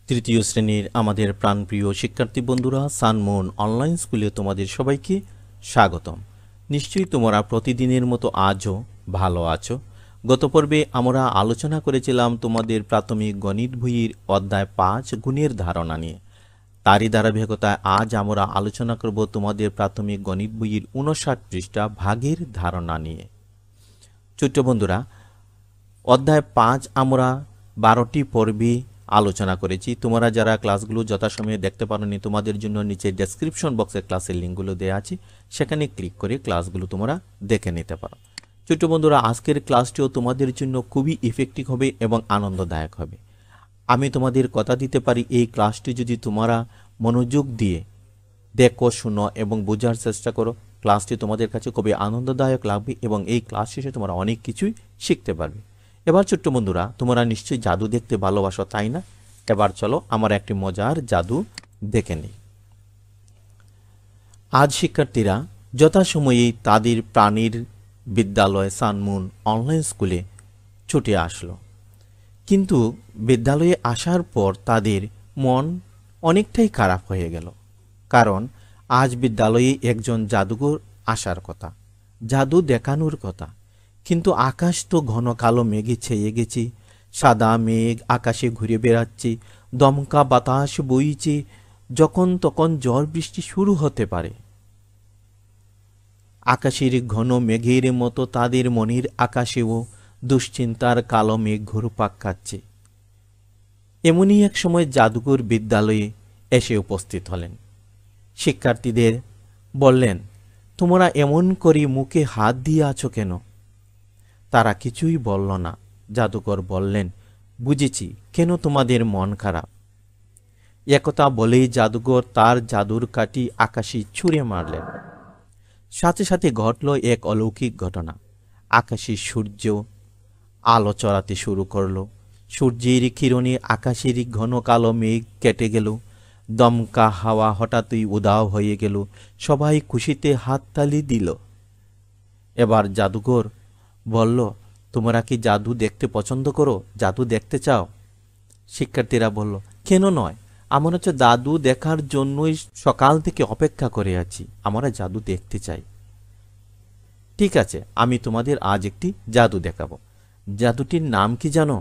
তৃতীয় শ্রেণীর আমাদের প্রাণপ্রিয় শিক্ষার্থী বন্ধুরা, সানমুন অনলাইন স্কুলে তোমাদের সবাইকে স্বাগতম। নিশ্চয়ই তোমরা প্রতিদিনের মতো আজও ভালো আছো। গত পর্বে আমরা আলোচনা করেছিলাম তোমাদের প্রাথমিক গণিত বইয়ের অধ্যায় 5 গুণের ধারণা নিয়ে। তারই ধারাবাহিকতায় আজ আমরা আলোচনা করব তোমাদের প্রাথমিক গণিত বইয়ের 59 পৃষ্ঠা ভাগের ধারণা নিয়ে। ছোট্ট বন্ধুরা, অধ্যায় 5 আমরা 12টি পর্বে আলোচনা করেছি। তোমরা যারা ক্লাসগুলো যথাসময়ে দেখতে পারোনি, তোমাদের জন্য নিচে ডেসক্রিপশন বক্সে ক্লাসের লিঙ্কগুলো দেওয়া আছে, সেখানে ক্লিক করে ক্লাসগুলো তোমরা দেখে নিতে পারো। ছোট্ট বন্ধুরা, আজকের ক্লাসটিও তোমাদের জন্য খুবই ইফেক্টিভ হবে এবং আনন্দদায়ক হবে। আমি তোমাদের কথা দিতে পারি, এই ক্লাসটি যদি তোমরা মনোযোগ দিয়ে দেখো, শুনো এবং বোঝার চেষ্টা করো, ক্লাসটি তোমাদের কাছে খুবই আনন্দদায়ক লাগবে এবং এই ক্লাস শেষে তোমরা অনেক কিছুই শিখতে পারবে। এবার ছোট্ট বন্ধুরা, তোমরা নিশ্চয়ই জাদু দেখতে ভালোবাসো, তাই না? এবার চলো আমার একটি মজার জাদু দেখে নিই। আজ শিক্ষার্থীরা যথাসময়েই তাদের প্রাণীর বিদ্যালয় সানমুন অনলাইন স্কুলে ছুটে আসলো। কিন্তু বিদ্যালয়ে আসার পর তাদের মন অনেকটাই খারাপ হয়ে গেল, কারণ আজ বিদ্যালয়ে একজন জাদুকর আসার কথা, জাদু দেখানোর কথা। কিন্তু আকাশ তো ঘন কালো মেঘে ছেয়ে গেছে। সাদা মেঘ আকাশে ঘুরে বেড়াচ্ছে, দমকা বাতাস বইছে, যখন তখন ঝড় বৃষ্টি শুরু হতে পারে। আকাশের ঘন মেঘের মতো তাদের মনের আকাশেও দুশ্চিন্তার কালো মেঘ ঘুরপাক খাচ্ছে। এমনই এক সময় জাদুকর বিদ্যালয়ে এসে উপস্থিত হলেন। শিক্ষার্থীদের বললেন, তোমরা এমন করে মুখে হাত দিয়ে আছো কেন? তারা কিছুই বলল না। জাদুকর বললেন, বুঝেছি কেন তোমাদের মন খারাপ। একথা বলেই জাদুকর তার জাদুর কাঠি আকাশে ছুঁড়ে মারলেন। সাথে সাথে ঘটল এক অলৌকিক ঘটনা। আকাশে সূর্য আলো চড়াতে শুরু করলো। সূর্যের কিরণে আকাশের ঘন কালো মেঘ কেটে গেল। দমকা হাওয়া হঠাৎই উধাও হয়ে গেল। সবাই খুশিতে হাততালি দিল। এবার জাদুকর বলল, তোমরা কি জাদু দেখতে পছন্দ করো? জাদু দেখতে চাও? শিক্ষার্থীরা বলল, কেন নয়, আমরা হচ্ছে জাদু দেখার জন্যই সকাল থেকে অপেক্ষা করে আছি, আমরা জাদু দেখতে চাই। ঠিক আছে, আমি তোমাদের আজ একটি জাদু দেখাবো। জাদুটির নাম কি জানো?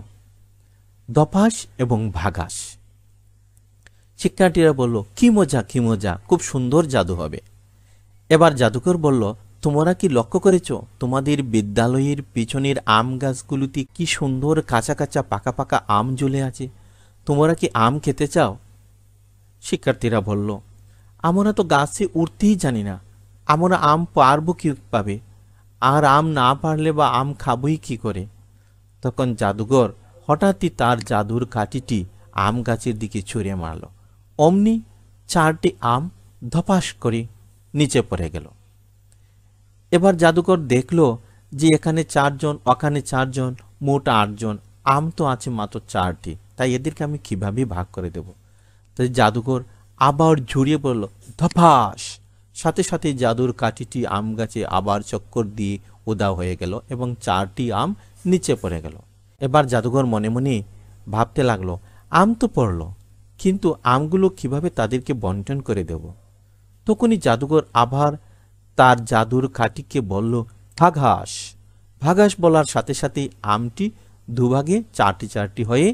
ধপাস এবং ভাগাস। শিক্ষার্থীরা বলল, কি মজা কি মজা, খুব সুন্দর জাদু হবে। এবার জাদুকর বলল, তোমরা কি লক্ষ্য করেছ তোমাদের বিদ্যালয়ের পিছনের আম গাছগুলোতে কি সুন্দর কাঁচা কাঁচা পাকা পাকা আম ঝুলে আছে? তোমরা কি আম খেতে চাও? শিক্ষার্থীরা বলল, আমরা তো গাছে উঠতেই জানি না, আমরা আম পারবো কিভাবে? আর আম না পারলে বা আম খাবই কি করে? তখন জাদুকর হঠাৎই তার জাদুর কাঠিটি আম গাছের দিকে ছুঁড়ে মারল। অমনি 4টি আম ধপাস করে নিচে পড়ে গেল। এবার জাদুকর দেখল যে এখানে 4 জন, ওখানে 4 জন, মোট 8 জন। আম তো আছে মাত্র 4টি, তাই এদেরকে আমি কিভাবে ভাগ করে দেব? তাই জাদুকর আবার ঝুড়িয়ে পড়ল, ধপাস। সাথে সাথে জাদুর কাঠিটি আম গাছে আবার চক্কর দিয়ে উধাও হয়ে গেল এবং 4টি আম নিচে পড়ে গেল। এবার জাদুকর মনে মনে ভাবতে লাগলো, আম তো পড়ল, কিন্তু আমগুলো কিভাবে তাদেরকে বন্টন করে দেব? তখনই জাদুকর আবার তার জাদুর কাঠিকে বলল, ভাগাস। ভাগাস বলার সাথে সাথে আমটি দুভাগে 4টি হয়ে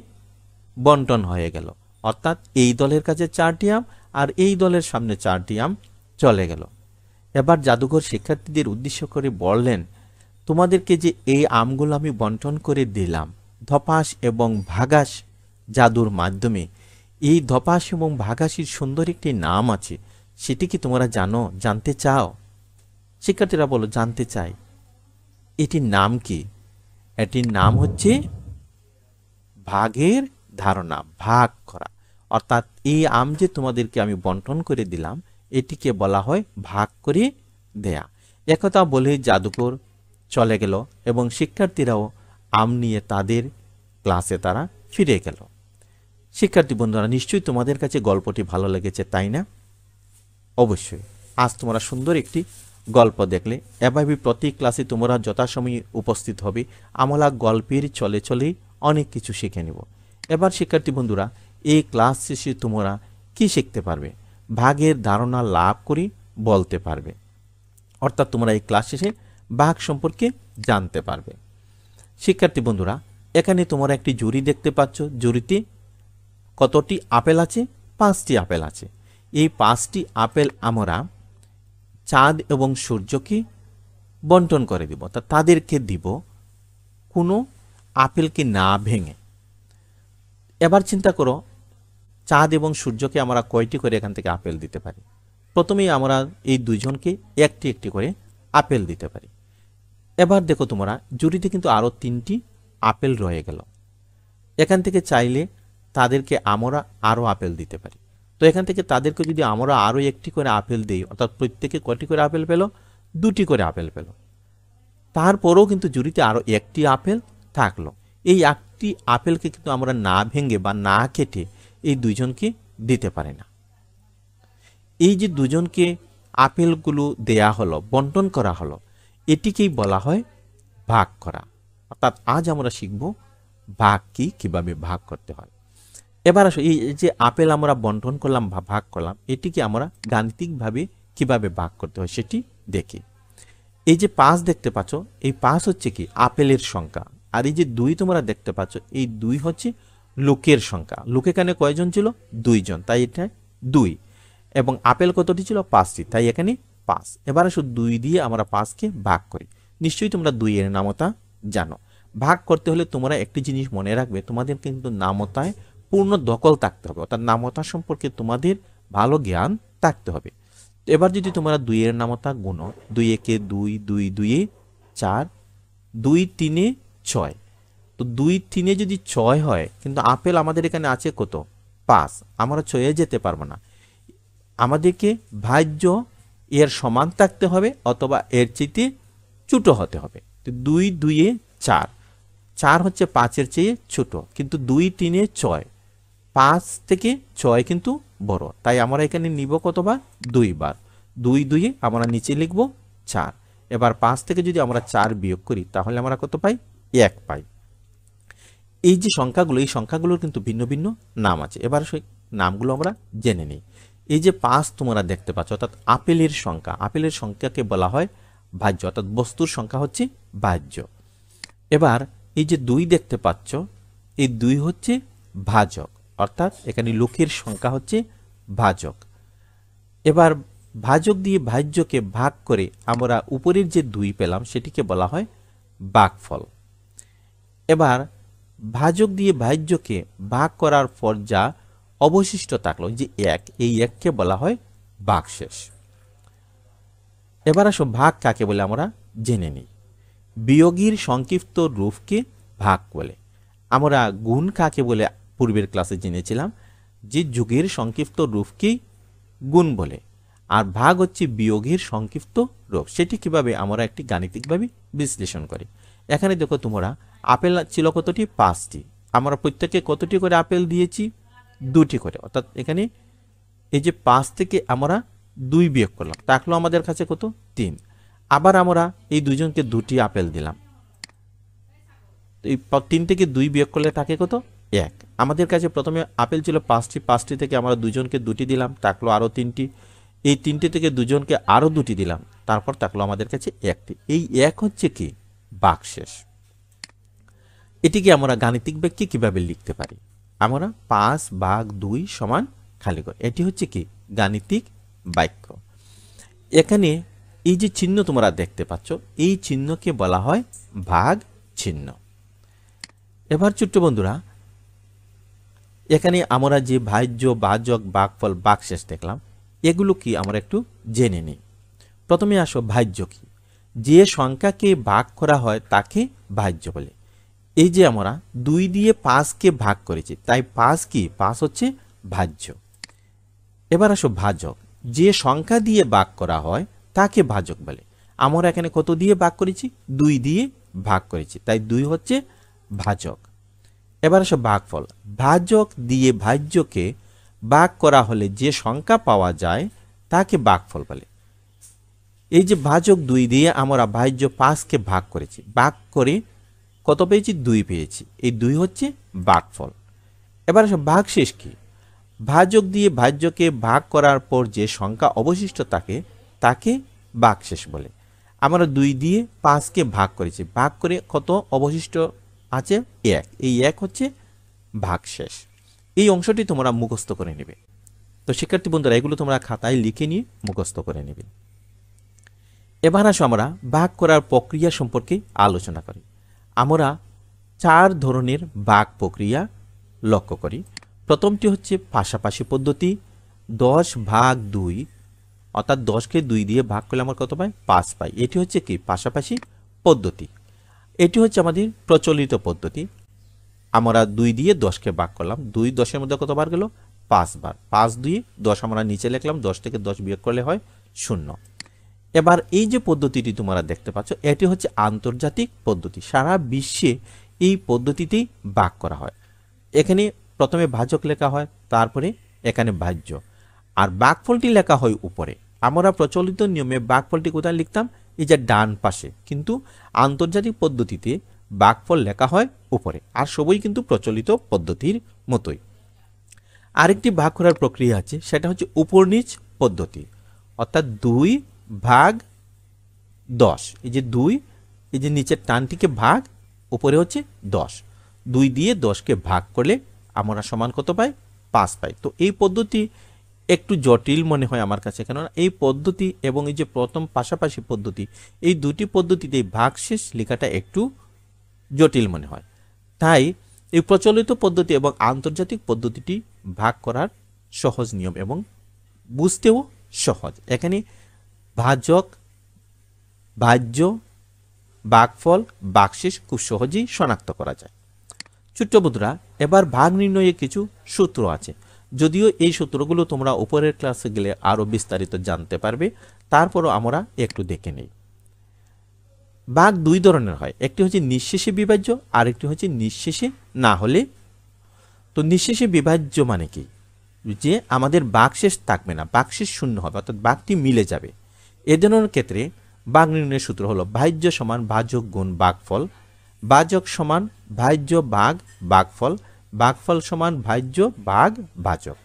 বন্টন হয়ে গেল। অর্থাৎ এই দলের কাছে 4টি আম আর এই দলের সামনে 4টি আম চলে গেল। এবার জাদুকর শিক্ষার্থীদের উদ্দেশ্য করে বললেন, তোমাদেরকে যে এই আমগুলো আমি বন্টন করে দিলাম ধপাস এবং ভাগাস জাদুর মাধ্যমে, এই ধপাস এবং ভাগাসের সুন্দর একটি নাম আছে, সেটি কি তোমরা জানো? জানতে চাও? শিক্ষার্থীরা বলো, জানতে চাই। এটির নাম কি? এটির নাম হচ্ছে ভাগের ধারণা, ভাগ করা। অর্থাৎ এই আম যে তোমাদেরকে আমি বন্টন করে দিলাম, এটিকে বলা হয় ভাগ করে দেয়া। একথা বলে জাদুকর চলে গেল এবং শিক্ষার্থীরাও আম নিয়ে তাদের ক্লাসে তারা ফিরে গেল। শিক্ষার্থী বন্ধুরা, নিশ্চয়ই তোমাদের কাছে গল্পটি ভালো লেগেছে, তাই না? অবশ্যই আজ তোমরা সুন্দর একটি গল্প দেখলে। এভাবে প্রতি ক্লাসে তোমরা যথাসময়ে উপস্থিত হবে। আমরা গল্পের চলে চলে অনেক কিছু শিখে নেব। এবার শিক্ষার্থী বন্ধুরা, এই ক্লাস শেষে তোমরা কি শিখতে পারবে? ভাগের ধারণা লাভ করে বলতে পারবে। অর্থাৎ তোমরা এই ক্লাস শেষে ভাগ সম্পর্কে জানতে পারবে। শিক্ষার্থী বন্ধুরা, এখানে তোমরা একটি জুড়ি দেখতে পাচ্ছ। জুড়িতে কতটি আপেল আছে? 5টি আপেল আছে। এই 5টি আপেল আমরা চাঁদ এবং সূর্যকে বন্টন করে দিব, অর্থাৎ তাদেরকে দিব কোনো আপেলকে না ভেঙে। এবার চিন্তা করো, চাঁদ এবং সূর্যকে আমরা কয়টি করে এখান থেকে আপেল দিতে পারি? প্রথমেই আমরা এই দুইজনকে একটি একটি করে আপেল দিতে পারি। এবার দেখো তোমরা, জুড়িতে কিন্তু আরও 3টি আপেল রয়ে গেল। এখান থেকে চাইলে তাদেরকে আমরা আরও আপেল দিতে পারি। তো এখান থেকে তাদেরকে যদি আমরা আরও একটি করে আপেল দিই, অর্থাৎ প্রত্যেকে কয়টি করে আপেল পেল? 2টি করে আপেল পেল। তারপরেও কিন্তু জুড়িতে আরও একটি আপেল থাকলো। এই একটি আপেলকে কিন্তু আমরা না ভেঙে বা না কেটে এই দুইজনকে দিতে পারি না। এই যে দুজনকে আপেলগুলো দেয়া হলো, বন্টন করা হলো, এটিকেই বলা হয় ভাগ করা। অর্থাৎ আজ আমরা শিখব ভাগ কি, কিভাবে ভাগ করতে হয়। এবার আসো, এই যে আপেল আমরা বন্টন করলাম বা ভাগ করলাম, এটিকে আমরা গাণিতিকভাবে কিভাবে ভাগ করতে হয় সেটি দেখি। এই যে 5 দেখতে পাচ্ছ, এই 5 হচ্ছে কি আপেলের সংখ্যা। আর এই যে 2 তোমরা দেখতে পাচ্ছ, এই 2 হচ্ছে লোকের সংখ্যা। লোক এখানে কয়জন ছিল? 2 জন, তাই এটা 2। এবং আপেল কতটি ছিল? 5টি, তাই এখানে 5। এবার আসো 2 দিয়ে আমরা 5কে ভাগ করি। নিশ্চয়ই তোমরা 2 এর নামতা জানো। ভাগ করতে হলে তোমরা একটি জিনিস মনে রাখবে, তোমাদের কিন্তু নামতায় পূর্ণ দখল থাকতে হবে, অর্থাৎ নামতা সম্পর্কে তোমাদের ভালো জ্ঞান থাকতে হবে। এবার যদি তোমরা 2 এর নামতা গুণো, 2 একে 2, 2 2 4, 2 3 6। তো 2 3 যদি 6 হয়, কিন্তু আপেল আমাদের এখানে আছে কত? 5। আমরা 6-এ যেতে পারবো না। আমাদেরকে ভাজ্য এর সমান থাকতে হবে অথবা এর চেয়ে ছোট হতে হবে। তো 2 2 4, 4 হচ্ছে 5-এর চেয়ে ছোট, কিন্তু 2 3 6, 5 থেকে 6 কিন্তু বড়, তাই আমরা এখানে নিব কতবার? 2 বার। 2 2 আমরা নিচে লিখব 4। এবার 5 থেকে যদি আমরা 4 বিয়োগ করি, তাহলে আমরা কত পাই? 1 পাই। এই যে সংখ্যাগুলো, এই সংখ্যাগুলোর কিন্তু ভিন্ন ভিন্ন নাম আছে। এবার সেই নামগুলো আমরা জেনে নিই। এই যে 5 তোমরা দেখতে পাচ্ছ, অর্থাৎ আপেলের সংখ্যা। আপেলের সংখ্যাকে বলা হয় ভাজ্য, অর্থাৎ বস্তুর সংখ্যা হচ্ছে ভাজ্য। এবার এই যে 2 দেখতে পাচ্ছ, এই 2 হচ্ছে ভাজক, অর্থাৎ এখানে লোকের সংখ্যা হচ্ছে ভাজক। এবার ভাজক দিয়ে ভাজ্যকে ভাগ করে আমরা উপরের যে 2 পেলাম, সেটিকে বলা হয় ভাগফল। এবার ভাজক দিয়ে ভাজ্যকে ভাগ করার পর যা অবশিষ্ট থাকলো, যে 1, এই 1কে বলা হয় ভাগশেষ। এবার আসো ভাগ কাকে বলে আমরা জেনে নিই। বিয়োগীর সংক্ষিপ্ত রূপকে ভাগ বলে। আমরা গুণ কাকে বলে পূর্বের ক্লাসে জেনেছিলাম, যে যোগের সংক্ষিপ্ত রূপকেই গুণ বলে। আর ভাগ হচ্ছে বিয়োগের সংক্ষিপ্ত রূপ। সেটি কিভাবে আমরা একটি গাণিতিকভাবে বিশ্লেষণ করি। এখানে দেখো তোমরা, আপেল ছিল কতটি? 5টি। আমরা প্রত্যেককে কতটি করে আপেল দিয়েছি? 2টি করে। অর্থাৎ এখানে এই যে 5 থেকে আমরা 2 বিয়োগ করলাম, থাকলো আমাদের কাছে কত? 3। আবার আমরা এই দুজনকে 2টি আপেল দিলাম, এই 3 থেকে 2 বিয়োগ করলে থাকে কত? 1। আমাদের কাছে প্রথমে আপেল ছিল 5টি, 5টি থেকে আমরা দুজনকে 2টি দিলাম, থাকলো আরও 3টি। এই 3টি থেকে দুজনকে আরও 2টি দিলাম, তারপর থাকলো আমাদের কাছে 1টি। এই 1 হচ্ছে কি? ভাগশেষ। এটিকে আমরা গাণিতিক বাক্যে কিভাবে লিখতে পারি? আমরা 5/2 সমান খালি ঘর, এটি হচ্ছে কি? গাণিতিক বাক্য। এখানে এই যে চিহ্ন তোমরা দেখতে পাচ্ছ, এই চিহ্নকে বলা হয় ভাগ চিহ্ন। এবার ছোট্ট বন্ধুরা, এখানে আমরা যে ভাজ্য, ভাজক, ভাগফল, ভাগশেষ দেখলাম, এগুলো কি আমরা একটু জেনে নিই। প্রথমে আসো, ভাজ্য কি? যে সংখ্যাকে ভাগ করা হয় তাকে ভাজ্য বলে। এই যে আমরা 2 দিয়ে 5কে ভাগ করেছি, তাই 5 কি? 5 হচ্ছে ভাজ্য। এবার আসো ভাজক। যে সংখ্যা দিয়ে ভাগ করা হয় তাকে ভাজক বলে। আমরা এখানে কত দিয়ে ভাগ করেছি? 2 দিয়ে ভাগ করেছি, তাই 2 হচ্ছে ভাজক। এবার আসো ভাগফল। ভাজক দিয়ে ভাজ্যকে ভাগ করা হলে যে সংখ্যা পাওয়া যায় তাকে ভাগফল বলে। এই যে ভাজক 2 দিয়ে আমরা ভাজ্য 5কে ভাগ করেছি, ভাগ করে কত পেয়েছি? 2 পেয়েছি, এই 2 হচ্ছে ভাগফল। এবার আসো ভাগশেষ কি? ভাজক দিয়ে ভাজ্যকে ভাগ করার পর যে সংখ্যা অবশিষ্ট থাকে তাকে ভাগশেষ বলে। আমরা 2 দিয়ে 5কে ভাগ করেছি, ভাগ করে কত অবশিষ্ট আছে 1, এই 1 হচ্ছে ভাগশেষ। এই অংশটি তোমরা মুখস্থ করে নেবে। তো শিক্ষার্থী বন্ধুরা, এগুলো তোমরা খাতায় লিখে নিয়ে মুখস্থ করে নেবে। এবার আসো আমরা ভাগ করার প্রক্রিয়া সম্পর্কে আলোচনা করি। আমরা 4 ধরনের ভাগ প্রক্রিয়া লক্ষ্য করি। প্রথমটি হচ্ছে পাশাপাশি পদ্ধতি, 10/2, অর্থাৎ 10কে 2 দিয়ে ভাগ করলে আমরা কত পাই? 5 পাই। এটি হচ্ছে কি? পাশাপাশি পদ্ধতি। এটি হচ্ছে আমাদের প্রচলিত পদ্ধতি। আমরা 2 দিয়ে 10কে ভাগ করলাম, 2 10-এর মধ্যে কতবার গেল? 5 বার। 5 2 10 আমরা নিচে লিখলাম, 10 থেকে 10 বিয়োগ করলে হয় 0। এবার এই যে পদ্ধতিটি তোমরা দেখতে পাচ্ছ, এটি হচ্ছে আন্তর্জাতিক পদ্ধতি। সারা বিশ্বে এই পদ্ধতিতেই ভাগ করা হয়। এখানে প্রথমে ভাজক লেখা হয়, তারপরে এখানে ভাজ্য, আর ভাগফলটি লেখা হয় উপরে। আমরা প্রচলিত নিয়মে ভাগফলটি কোথায় লিখতাম? এই যে ডান পাশে, কিন্তু আন্তর্জাতিক পদ্ধতিতে ভাগফল লেখা হয় উপরে। আর সবই কিন্তু প্রচলিত পদ্ধতির মতোই। আরেকটি ভাগ করার প্রক্রিয়া আছে, সেটা হচ্ছে উপর নিচ পদ্ধতি, অর্থাৎ 2/10। এই যে 2, এই যে নিচের টানটিকে ভাগ, উপরে হচ্ছে 10। 2 দিয়ে 10কে ভাগ করলে আমরা সমান কত পাই? 5 পাই। তো এই পদ্ধতি একটু জটিল মনে হয় আমার কাছে, কেননা এই পদ্ধতি এবং এই যে প্রথম পাশাপাশি পদ্ধতি, এই দুটি পদ্ধতিতে ভাগশেষ লেখাটা একটু জটিল মনে হয়। তাই এই প্রচলিত পদ্ধতি এবং আন্তর্জাতিক পদ্ধতিটি ভাগ করার সহজ নিয়ম এবং বুঝতেও সহজ। এখানে ভাজক, ভাজ্য, ভাগফল, ভাগশেষ খুব সহজেই শনাক্ত করা যায়। ছোট্ট বন্ধুরা, এবার ভাগ নির্ণয়ে কিছু সূত্র আছে। যদিও এই সূত্রগুলো তোমরা উপরের ক্লাসে গেলে আরও বিস্তারিত জানতে পারবে, তারপরও আমরা একটু দেখে নেই। ভাগ 2 ধরনের হয়, একটি হচ্ছে নিঃশেষে বিভাজ্য, আর একটি হচ্ছে নিঃশেষে না হলে। তো নিঃশেষে বিভাজ্য মানে কি? যে আমাদের ভাগশেষ থাকবে না, ভাগশেষ শূন্য হবে, অর্থাৎ ভাগটি মিলে যাবে। এ ধরনের ক্ষেত্রে ভাগ নির্ণয়ের সূত্র হলো ভাজ্য সমান ভাজক গুণ ভাগফল, ভাজক সমান ভাজ্য ভাগ ভাগফল, ভাগফল সমান ভাজ্য ভাগ ভাজক।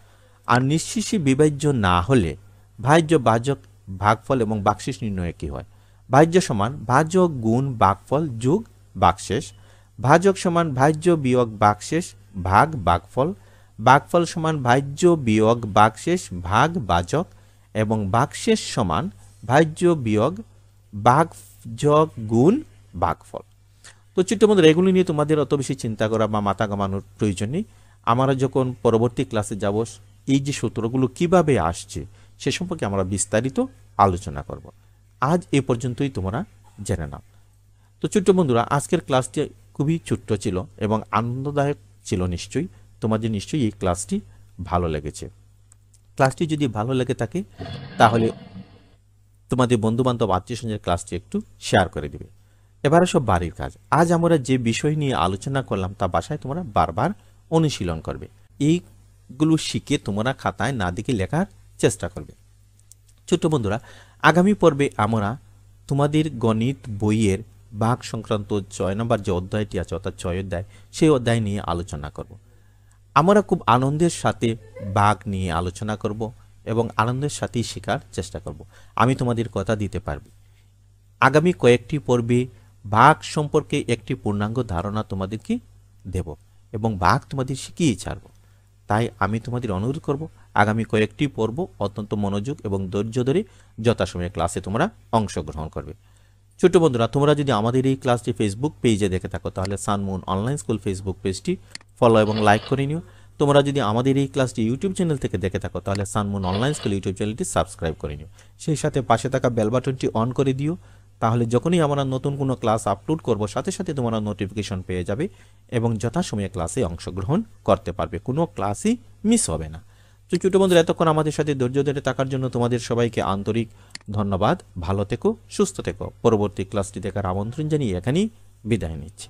আর নিঃশেষে বিভাজ্য না হলে ভাজ্য, ভাজক, ভাগফল এবং ভাগশেষ নির্ণয়ে কি হয়? ভাজ্য সমান ভাজক গুণ ভাগফল যোগ ভাগশেষ, ভাজক সমান ভাজ্য বিয়োগ ভাগশেষ ভাগ ভাগফল, ভাগফল সমান ভাজ্য বিয়োগ ভাগশেষ ভাগ ভাজক, এবং ভাগশেষ সমান ভাজ্য বিয়োগ ভাগযোগ গুণ ভাগফল। তো ছোট্ট বন্ধুরা, এগুলি নিয়ে তোমাদের অত বেশি চিন্তা করা বা মাথা ঘামানোর প্রয়োজন নেই। আমরা যখন পরবর্তী ক্লাসে যাব, এই যে সূত্রগুলো কিভাবে আসছে সে সম্পর্কে আমরা বিস্তারিত আলোচনা করব। আজ এ পর্যন্তই তোমরা জেনে নাও। তো ছোট্ট বন্ধুরা, আজকের ক্লাসটি খুবই ছোট্ট ছিল এবং আনন্দদায়ক ছিল। নিশ্চয়ই তোমাদের নিশ্চয়ই এই ক্লাসটি ভালো লেগেছে। ক্লাসটি যদি ভালো লেগে থাকে তাহলে তোমাদের বন্ধুবান্ধব আত্মীয়স্বজনের ক্লাসটি একটু শেয়ার করে দিবে। এবারে সব বাড়ির কাজ। আজ আমরা যে বিষয় নিয়ে আলোচনা করলাম তা বাসায় তোমরা বারবার অনুশীলন করবে। এইগুলো শিখে তোমরা খাতায় না দেখে লেখার চেষ্টা করবে। ছোট্ট বন্ধুরা, আগামী পর্বে আমরা তোমাদের গণিত বইয়ের ভাগ সংক্রান্ত 6 নম্বর যে অধ্যায়টি আছে, অর্থাৎ 6 অধ্যায়, সেই অধ্যায় নিয়ে আলোচনা করব। আমরা খুব আনন্দের সাথে ভাগ নিয়ে আলোচনা করব এবং আনন্দের সাথেই শেখার চেষ্টা করব। আমি তোমাদের কথা দিতে পারবো, আগামী কয়েকটি পর্বে ভাগ সম্পর্কে একটি পূর্ণাঙ্গ ধারণা তোমাদেরকে দেব এবং ভাগ তোমাদের শিখিয়ে ছাড়ব। তাই আমি তোমাদের অনুরোধ করব, আগামী কয়েকটি পর্ব অত্যন্ত মনোযোগ এবং ধৈর্য ধরে যথাসময়ে ক্লাসে তোমরা অংশগ্রহণ করবে। ছোট বন্ধুরা, তোমরা যদি আমাদের এই ক্লাসটি ফেসবুক পেজে দেখে থাকো তাহলে সানমুন অনলাইন স্কুল ফেসবুক পেজটি ফলো এবং লাইক করে নিও। তোমরা যদি আমাদের এই ক্লাসটি ইউটিউব চ্যানেল থেকে দেখে থাকো তাহলে সানমুন অনলাইন স্কুল ইউটিউব চ্যানেলটি সাবস্ক্রাইব করে নিও। সেই সাথে পাশে থাকা বেল বাটনটি অন করে দিও, তাহলে যখনই আমরা নতুন কোনো ক্লাস আপলোড করব সাথে সাথে তোমরা নোটিফিকেশন পেয়ে যাবে এবং যথাসময়ে ক্লাসে অংশগ্রহণ করতে পারবে, কোনো ক্লাসই মিস হবে না। তো ছোট বন্ধুরা, এতক্ষণ আমাদের সাথে ধৈর্য ধরে থাকার জন্য তোমাদের সবাইকে আন্তরিক ধন্যবাদ। ভালো থেকো, সুস্থ থেকো। পরবর্তী ক্লাসটি দেখার আমন্ত্রণ জানিয়ে এখানেই বিদায় নিচ্ছি।